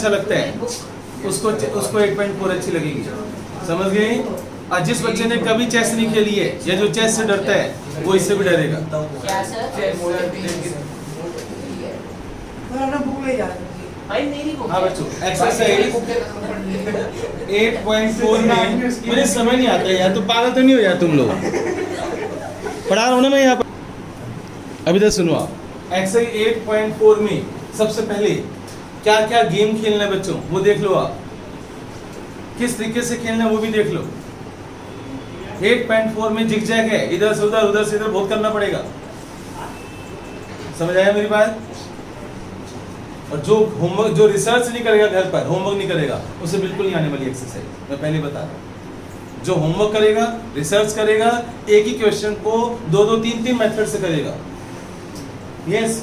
अच्छा लगता है उसको 8.4 अच्छी लगेगी, समझ गए। और जिस बच्चे ने कभी चेस नहीं खेली है या जो चेस से डरता है वो इससे भी डरेगा। क्या सर? भाई मेरी बुक हाँ बच्चों, एक्सरसाइज 8.4 में मुझे समझ नहीं आता यार, तो पागल तो नहीं हो यार तुम लोग, पढ़ा रहा हूँ ना मैं यहाँ पर। अभी तक सुनो आप, एक्सरसाइज 8.4 में सबसे पहले क्या क्या गेम खेलना है बच्चों वो देख लो आप, किस तरीके से खेलना है वो भी देख लो। 8.4 में जिगजैग है, इधर से उधर से इधर बहुत करना पड़ेगा, समझ आया मेरी बात। और जो होमवर्क, जो रिसर्च नहीं करेगा घर पर, होमवर्क नहीं करेगा, उसे बिल्कुल नहीं आने वाली एक्सरसाइज, मैं पहले बता रहा हूँ। जो होमवर्क करेगा, रिसर्च करेगा, एक ही क्वेश्चन को 2-2, 3-3 मेथड से करेगा। यस,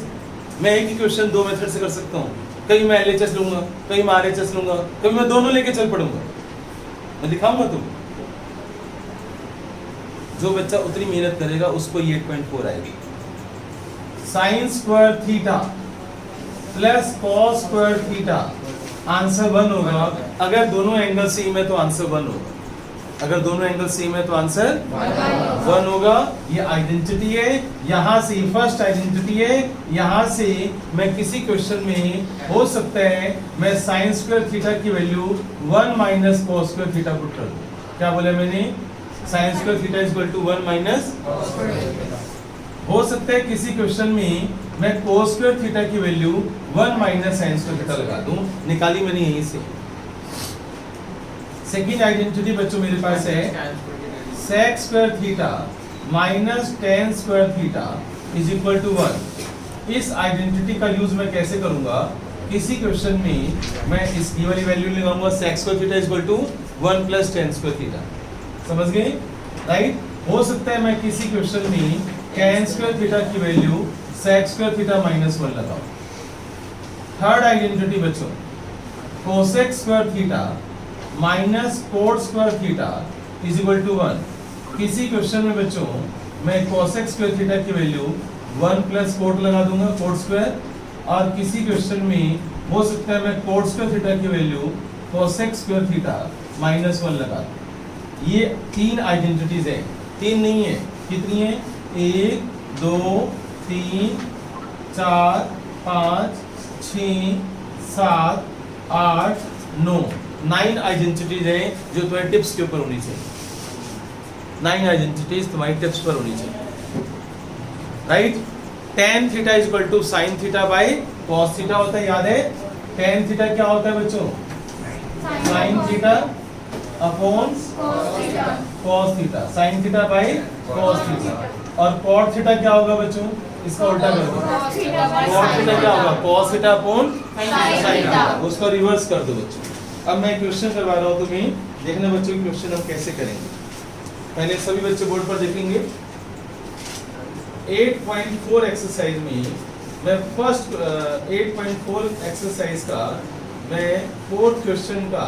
मैं एक ही क्वेश्चन 2 मेथड से कर सकता हूँ, कहीं मैं LHS लूंगा, कहीं मैं RHS लूंगा, कभी मैं दोनों लेके चल पड़ूंगा, मैं दिखाऊंगा तुम। जो बच्चा उतनी मेहनत करेगा उसको ये 8.4 आएगी। Sign square theta plus cos square theta, answer 1 होगा। अगर दोनों एंगल सेम है तो आंसर 1 होगा, अगर दोनों एंगल सेम है तो आंसर 1 होगा। ये आइडेंटिटी है, यहाँ से फर्स्ट आइडेंटिटी है, यहाँ से मैं किसी क्वेश्चन में हो सकता है मैं साइन स्क्वायर थीटा की value 1 minus cos square theta put कर दूं। क्या बोला मैंने? Sine square theta is equal to 1 minus. हो सकता है किसी क्वेश्चन में मैं cos स्क्वायर थीटा की value 1 minus sine square theta लगा दूं, निकाली मैंने यहीं से। सेकंड आइडेंटिटी बच्चों मेरे पास है sec square theta minus tan square theta is equal to 1। इस आइडेंटिटी का यूज मैं कैसे करूंगा? किसी क्वेश्चन में मैं इसकी वाली वैल्यू लगाऊंगा sec square theta is equal to 1 plus tan square theta, समझ गए राइट। हो सकता है मैं किसी क्वेश्चन में tan स्क्वायर थीटा की value sec square theta minus 1 लगाऊं। थर्ड आइडेंटिटी बच्चों cosec square theta minus cot square theta is equal to 1। किसी क्वेश्चन में बच्चों मैं cosec स्क्वायर थीटा की वैल्यू 1 प्लस cot लगा दूंगा, cot स्क्वायर। और किसी क्वेश्चन में हो सकता है मैं cot स्क्वायर थीटा की value cosec square theta minus 1 लगा दूं। ये 3 आइडेंटिटीज है, 3 नहीं है, कितनी है? 1 2 3 4 5 6 7 8 9 9 आइडेंटिटीज है जो तुम्हारे टिप्स के ऊपर होनी चाहिए। 9 आइडेंटिटीज तुम्हारी टिप्स पर होनी चाहिए, right. tan theta is equal to sin theta by cos theta होता है, याद है? tan थीटा क्या होता है बच्चों? sin theta upon cos theta, sin theta by cos theta. और cot थीटा क्या होगा बच्चों? इसका उल्टा कर दो, cot थीटा क्या होगा? cos theta upon sin theta, उसको रिवर्स कर दो बच्चों। अब मैं क्वेश्चन करवा रहा हूँ तुम्हें, देखना बच्चों क्वेश्चन हम कैसे करेंगे। पहले सभी बच्चे बोर्ड पर देखेंगे। 8.4 एक्सरसाइज में मैं फर्स्ट 8.4 एक्सरसाइज का मैं 4th क्वेश्चन का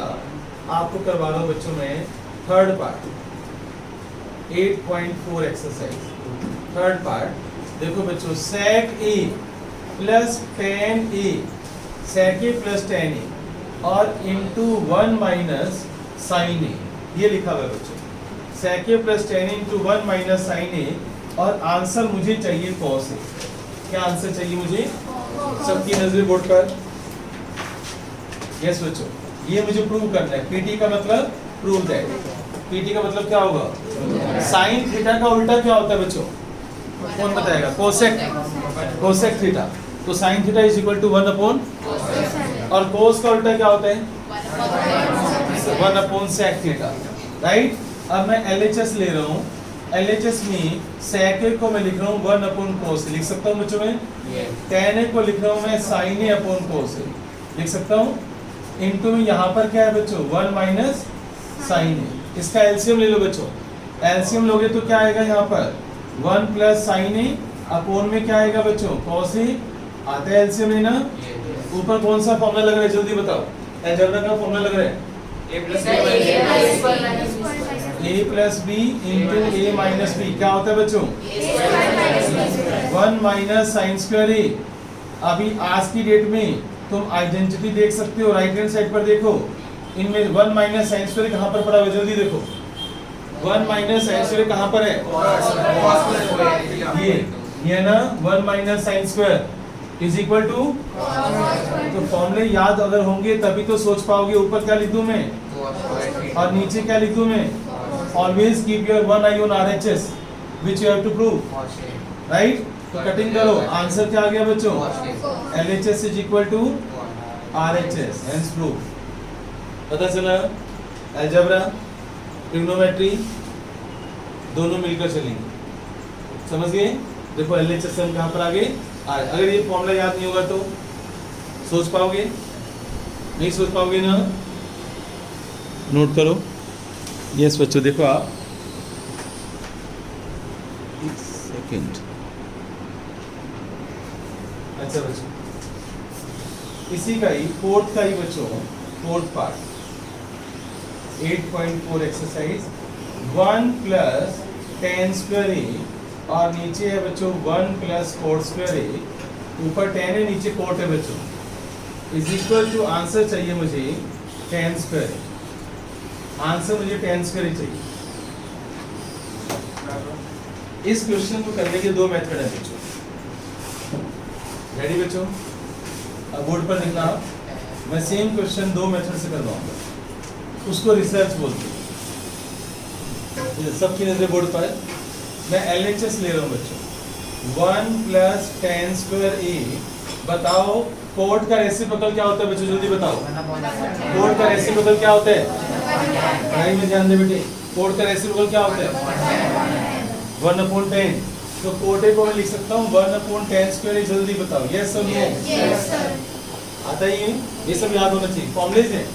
आपको करवा रहा हूँ बच्चों में third part. 8.4 exercise third part देखो बच्चों, sec a plus tan a, sec a plus tan a और इंटू 1 माइनस sin a, ये लिखा हुआ है बच्चों। sec a plus tan a into 1 minus sin a और आंसर मुझे चाहिए cos a। क्या आंसर चाहिए मुझे? सबकी नजर बोर्ड पर। यस बच्चों, ये मुझे प्रूव करना है। PT का मतलब प्रूव दैट। PT का मतलब क्या होगा? साइन थीटा का उल्टा क्या होता है बच्चों? कौन बताएगा? Cosec theta. तो sine theta is equal to 1 upon, और कोस का उल्टा क्या होता है? 1 अपॉन सेक थीटा, राइट। अब मैं LHS ले रहा हूँ, LHS में sec a को मैं लिख रहा हूँ 1 अपॉन cos a, लिख सकता हूँ बच्चों में। tan a को लिख रहा हूँ मैं sin a upon cos a, लिख सकता हूँ। इनटू में यहाँ पर क्या है बच्चों? 1 माइनस sin a। इसका एलसीएम ले लो बच्चों, एलसीएम लोगे तो क्या आएगा यहाँ पर? 1 प्लस sin a अपॉन में क्या आएगा बच्चों? cos a। आता है एलसीएम लेना। ऊपर कौन सा फॉर्मूला लग रहा है जल्दी बताओ? अलजेब्रा का फॉर्मूला लग रहा है a plus b into a minus b। क्या होता है बच्चों? 1 माइनस साइन स्क्वायर a। अभी आज की डेट में तुम आइडेंटिटी देख सकते हो, राइट हैंड साइड पर देखो, इनमें 1 माइनस साइन स्क्वायर कहाँ पर पड़ा हुआ है, जल्दी देखो 1 माइनस साइन स्क्वायर कहाँ पर है, ये ना 1 minus sine square is equal to, तो फॉर्मूले याद अगर होंगे तभी तो सोच पाओगे ऊपर क्या लिख दूं मैं और नीचे क्या लिख दूं मैं। Always keep your one eye on RHS which you have to prove, right. तो कटिंग करो, आंसर क्या आ गया बच्चों, LHS is equal to RHS, hence prove. पता चला, अलजेब्रा ट्रिग्नोमेट्री दोनों मिलकर चलेंगे, समझ गए। देखो एलएचएस हम कहां पर आगे, अगर ये फॉर्मूला याद नहीं होगा तो सोच पाओगे, नहीं सोच पाओगे ना, नोट करो। यस बच्चों, देखो आप एक सेकंड, अच्छा बच्चों इसी का ही फोर्थ का ही बच्चों, fourth part 8.4 exercise 1 plus tan square A और नीचे है बच्चों 1 प्लस कोट स्क्वायर ए, ऊपर 10 है नीचे कोट है बच्चों, इज इक्वल टू, आंसर चाहिए मुझे 10 स्क्वायर, आंसर मुझे 10 स्क्वायर ही चाहिए। इस क्वेश्चन को करने के दो मेथड है बच्चों, रेडी बच्चों, अब बोर्ड पर देखना आप, मैं सेम क्वेश्चन दो मेथड से करवाऊंगा, उसको रिसर्च बोलते हैं। सबकी नजर बोर्ड पर, मैं एलएचएस ले रहा हूँ बच्चों 1 प्लस टेन स्क्वायर ए, बताओ कोट का रेसिप्रोकल क्या होता है बच्चों, जल्दी बताओ, कोट का रेसिप्रोकल क्या होता है, पढ़ाई में ध्यान दे बेटे, कोट का रेसिप्रोकल क्या होता है 1/10, तो कोटे को मैं लिख सकता हूँ 1/10 स्क्वायर, जल्दी बताओ, यस और नो, आता ही है, ये सब याद होना चाहिए, फॉर्मूलेज है।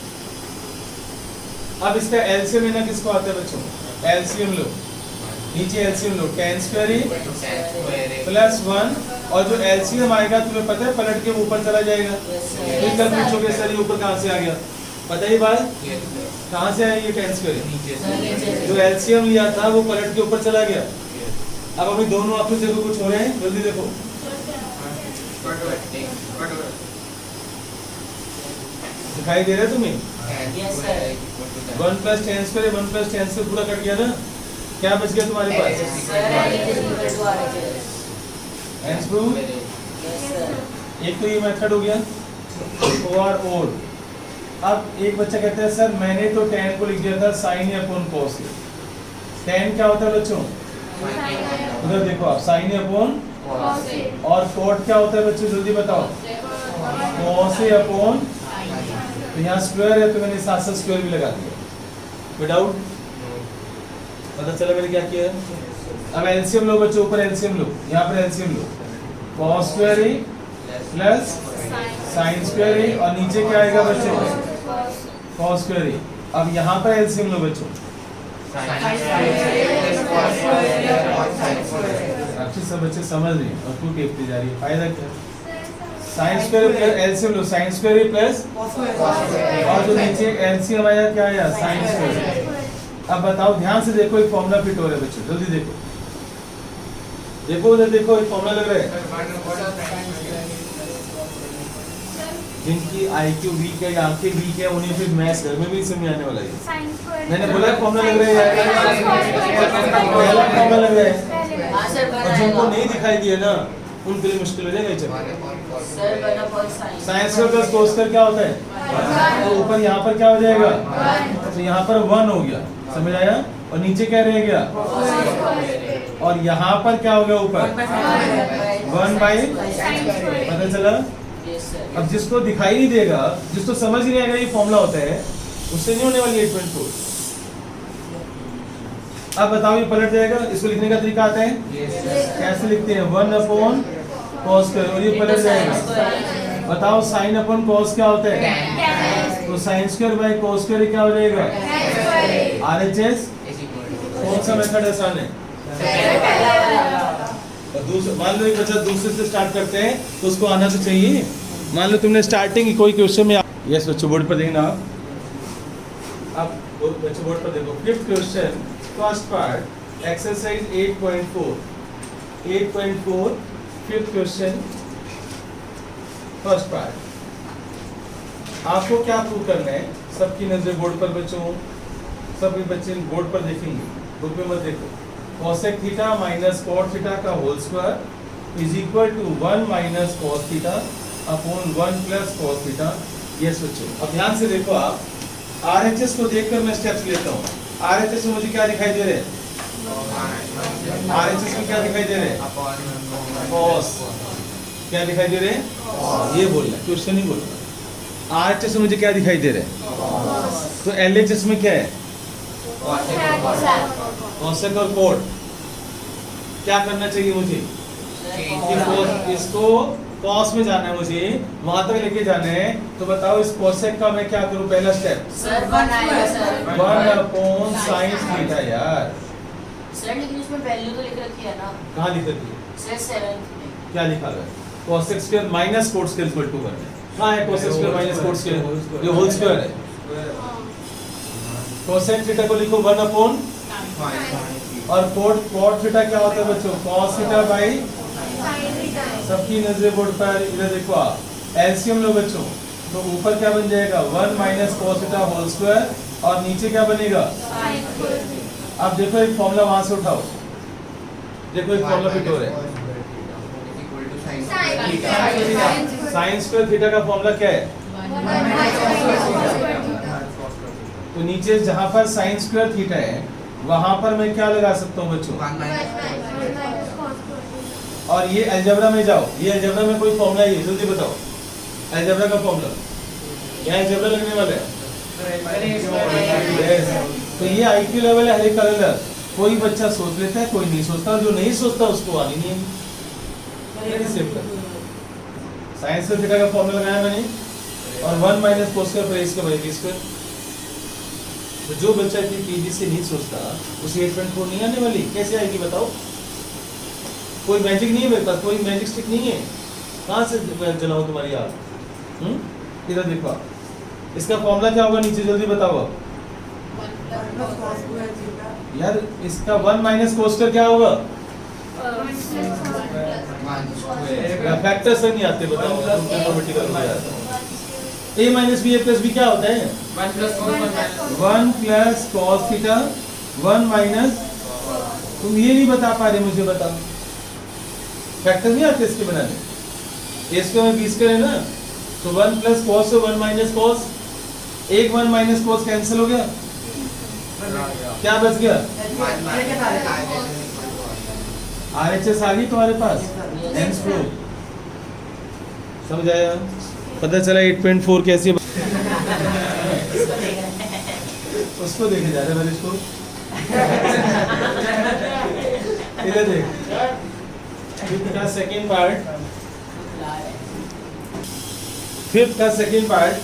अब इसका एलसीएम लेना किसको आता है बच्चों, एलसीएम लो, नीचे एलसीएम लो 10 स्क्वायर ए प्लस 1, और जो एलसीएम आएगा तुम्हें पता है पलट के ऊपर चला जाएगा, फिर कल पूछोगे सर ये ऊपर कहाँ से आ गया, पता ही बात कहाँ से आया ये 10 स्क्वायर, जो एलसीएम लिया था वो पलट के ऊपर चला गया। अब अभी दोनों आपस देखो कुछ हो रहे हैं, जल्दी देखो, दिखाई दे रहा है तुम्हें, 1 प्लस 10 स्क्वायर 1 प्लस 10 से पूरा कट गया ना, क्या बच गया तुम्हारे पास, एक तो ये मेथड हो गया, और अब एक बच्चा कहता है सर मैंने तो 10 को लिख दिया था साइन अपॉन कॉस, 10 क्या होता है बच्चों, उधर देखो आप, साइन अपॉन, और कोट क्या होता है बच्चों, जल्दी बताओ, कॉस अपॉन, तो यहाँ स्क्वायर है तो मैंने साथ साथ स्क्वायर भी लगा दिया, विदाउट, पता चला मैंने क्या किया। अब एलसीएम लो बच्चों, ऊपर एलसीएम लो, यहाँ पर LCM low, cos square A plus sine square A, और नीचे क्या आएगा बच्चों, कॉस स्क्वायर ए। अब यहाँ पर एलसीएम लो बच्चों, अच्छे सब बच्चे समझ रहे हैं, और तू टेपती जा रही है, फायदा क्या, साइन स्क्वायर एलसीएम लो, साइन स्क्वायर प्लस, और जो नीचे एलसीएम आया क्या आया, साइन स्क्वायर। अब बताओ ध्यान से देखो, एक फॉर्मूला फिट हो रहा है बच्चों, जल्दी देखो, देखो उधर देखो, एक फॉर्मूला लग रहा है, जिनकी आईक्यू वीक है, आंखें वीक है, उन्हें फिर मैथ्स घर में भी समझ आने वाला है। मैंने बोला फॉर्मूला लग रहा है, पहला फॉर्मूला लग रहा है, और जिनको नहीं दिखाई दिया ना उनके लिए मुश्किल हो जाएगा। साइंस का प्लस कोस कर क्या होता है, तो ऊपर यहाँ पर क्या हो जाएगा, तो यहाँ पर 1 हो गया, समझ आया, और नीचे क्या रह गया, और यहाँ पर क्या हो गया, ऊपर 1/, पता चला। अब जिसको दिखाई नहीं देगा, जिसको समझ नहीं आएगा ये फॉर्मूला होता है, उससे नहीं होने वाली 8.4। अब बताओ ये पलट जाएगा, इसको लिखने का तरीका आता है, कैसे लिखते हैं, 1/cos, और ये पलट जाएगा। बताओ साइन अपॉन कॉस क्या होता है, तो sine square by cos square क्या हो जाएगा, आरएचएस। कौन सा मेथड आसान है, मान लो एक बच्चा दूसरे से स्टार्ट करते हैं तो उसको आना तो चाहिए। मान लो तुमने स्टार्टिंग कोई क्वेश्चन में, यस बच्चों बोर्ड पर देखना, अब बच्चों बोर्ड पर देखो, fifth question first part exercise 8.4 fifth question first part, आपको क्या प्रूव करना है? सबकी नजर बोर्ड पर बच्चों, सभी बच्चे बोर्ड पर देखेंगे, बुक में मत देखो। cosec theta minus cot theta का whole square is equal to 1 minus cos theta upon 1 plus cos theta. Yes बच्चों, अब ध्यान से देखो आप, RHS को देखकर मैं स्टेप्स लेता हूँ। RHS में मुझे क्या दिखाई दे रहे हैं? RHS में क्या दिखाई दे रहे हैं? cos। क्या दिखाई दे रहे हैं? ये बोलना है, क्वेश्चन नहीं बोलना। RHS में मुझे क्या दिखाई दे रहे हैं? तो LHS में क्या है? cosec और cot। क्या करना चाहिए मुझे? इसको cos में जाना है, मुझे वहां तक लेके जाना है। तो बताओ इस cosec का मैं क्या करूं? पहला स्टेप सर 1 आएगा सर 1 अपॉन sin थीटा। यार सर लेकिन उसमें वैल्यू तो लिख रखी है ना कहाँ लिख रखी है? सर 7 में क्या लिखा है? cosec square minus cot square equal to 1 है। कहाँ है cosec square minus cot square? ये होल स्क्वायर है। cosec थीटा को लिखो 1 अपॉन, और cot थीटा क्या होता है बच्चों? cos theta by. सबकी नजरें बोर्ड पर, इधर देखो आप, एलसीएम लो बच्चों। तो ऊपर क्या बन जाएगा? 1 minus cos theta whole square, और नीचे क्या बनेगा? अब देखो एक फॉर्मूला वहां से उठाओ, देखो एक फॉर्मूला फिट हो रहा है। साइन स्क्वायर थीटा का फॉर्मूला क्या है? तो नीचे जहां पर साइन स्क्वायर थीटा है वहां पर मैं क्या लगा सकता हूँ बच्चों? और ये अलजेब्रा में जाओ, ये अलजेब्रा में कोई फॉर्मूला है? जल्दी बताओ अलजेब्रा का फॉर्मूला। यहाँ अलजेब्रा लगने वाला है। Yes. तो ये IQ लेवल है हर एक अलग। कोई बच्चा सोच लेता है, कोई नहीं सोचता, जो नहीं सोचता उसको आनी नहीं है। Very simple. साइंस में थीटा का फॉर्मूला लगाया मैंने, और 1 माइनस cos स्क्वायर पर इसका बाई स्क्वायर। तो जो बच्चा इतनी तेजी से नहीं सोचता उसे 8.4 नहीं आने वाली। कैसे आएगी बताओ? कोई मैजिक नहीं है मेरे पास, कोई मैजिक स्टिक नहीं है। कहाँ से जलाऊं तुम्हारी आग? इधर देखो, इसका फॉर्मूला क्या होगा नीचे? जल्दी बताओ यार। इसका 1 माइनस cos स्क्वायर क्या होगा? फैक्टर से नहीं आते, बताओ मैथमेटिकल में यार। a minus b a plus b क्या होता है? 1 प्लस cos थीटा 1 माइनस। तुम ये नहीं बता पा रहे, मुझे बताओ। फैक्टर नहीं आते इसके बनाने। a स्क्वायर में b स्क्वायर है ना, तो 1 प्लस cos से 1 माइनस cos, एक 1 माइनस cos कैंसिल हो गया, क्या बच गया? RHS आ गई तुम्हारे पास, हेंस प्रूव। समझ आया? पता चला 8.4 कैसे उसको देखे जा रहे हैं इसको। इधर देख, फिफ्थ का सेकेंड पार्ट, फिफ्थ का second part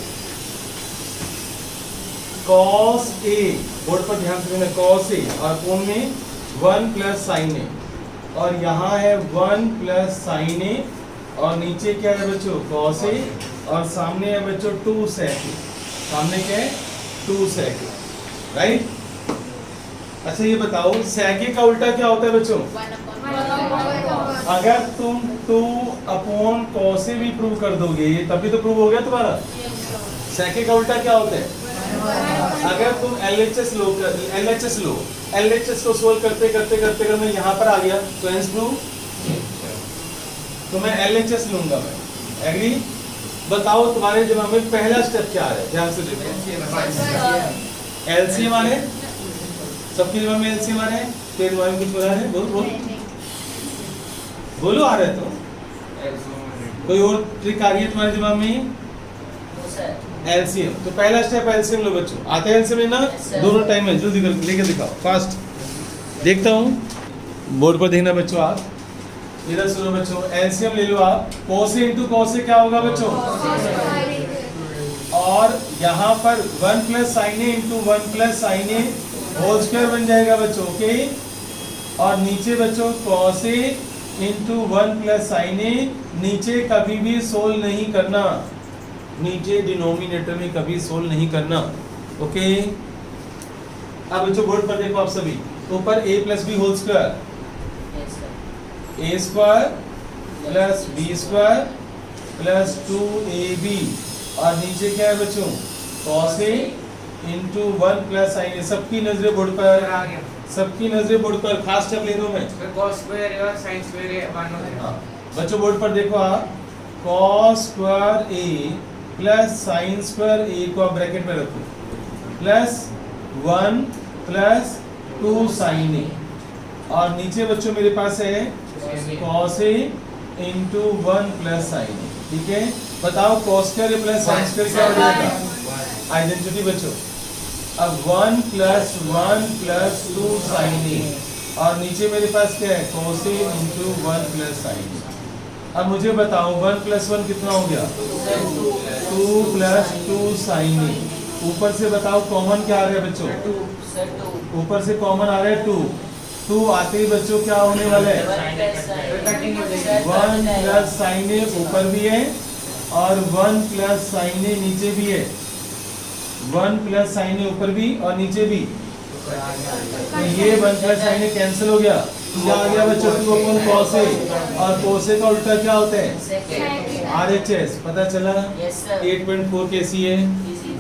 cos A, board पर ध्यान से देना, cos A और कोण में 1 प्लस sin A, और यहाँ है 1 प्लस sin A, और नीचे क्या है बच्चों? cos A, और सामने है बच्चों 2 sec A। सामने क्या है? 2 sec A, राइट? अच्छा ये बताओ sec A का उल्टा क्या होता है बच्चों? अगर तुम 2 अपॉन cos A भी प्रूव कर दोगे तभी तो प्रूव हो गया तुम्हारा। sec A का उल्टा क्या होता है? अगर तुम LHS लो, LHS को सोल्व करते करते करते अगर मैं यहाँ पर आ गया तो हेंस प्रूव। तो मैं LHS लूंगा, मैं एग्री। बताओ तुम्हारे दिमाग में पहला स्टेप क्या है? ध्यान से देखो। LCM आ रहे, सबके दिमाग में LCM आ रहे हैं। तेरे दिमाग में कुछ हो रहा है? बोल बोल बोलो, आ रहे तो कोई और ट्रिक आ रही है तुम्हारे दिमाग में? LCM। तो पहला स्टेप LCM लो बच्चों। आते हैं LCM ना? दोनों टाइम में जल्दी करके लेके दिखाओ, फास्ट। देखता हूँ बोर्ड पर देखना बच्चों आप। इधर सुनो बच्चों, LCM ले लो आप। cos A into cos A क्या होगा बच्चों? और यहाँ पर 1 plus sin A into 1 plus sin A whole square बन जाएगा बच्चों, ओके। और नीचे बच्चों cos A into 1 plus sin A, नीचे कभी भी सोल्व नहीं करना, नीचे डिनोमिनेटर में कभी सोल्व नहीं करना, ओके। अब बच्चों बोर्ड पर देखो आप सभी, ऊपर a plus B whole square, a square plus b square plus 2ab और नीचे क्या है बच्चों, cos A into 1 plus sin A। सबकी नजरें बोर्ड पर, आ गया सबकी नजरें बोर्ड पर, खास स्टेप ले रहा हूं मैं। फिर cos स्क्वायर है और sin स्क्वायर है 1 हो जाएगा। हाँ, बच्चों बोर्ड पर देखो आप, cos square A plus sin square A को आप ब्रैकेट में रखो, प्लस 1 प्लस 2 sin A, और नीचे बच्चों मेरे पास है cos A into 1 plus sin A। ठीक है, बताओ cos square plus sin square क्या हो जाएगा, आइडेंटिटी बच्चों। अब 1 प्लस 2 sin A, और नीचे मेरे पास क्या है, cos A into 1 plus sin A। अब मुझे बताओ 1 प्लस 1 कितना हो गया, 2 प्लस 2 sin A। ऊपर से बताओ कॉमन क्या आ रहा है बच्चों, सर 2 ऊपर से कॉमन आ रहा है 2। 2 आते ही बच्चों क्या होने वाला है, 1 प्लस sin A ऊपर भी है और 1 प्लस sin A नीचे भी है। 1 प्लस sin A ऊपर भी और नीचे भी, तो ये 1 प्लस sin A कैंसिल हो गया। क्या आ गया बच्चों, 2 अपन cos A, और cos A का उल्टा क्या होता है, RHS। पता चला, यस सर 8.4 कैसी है, इजी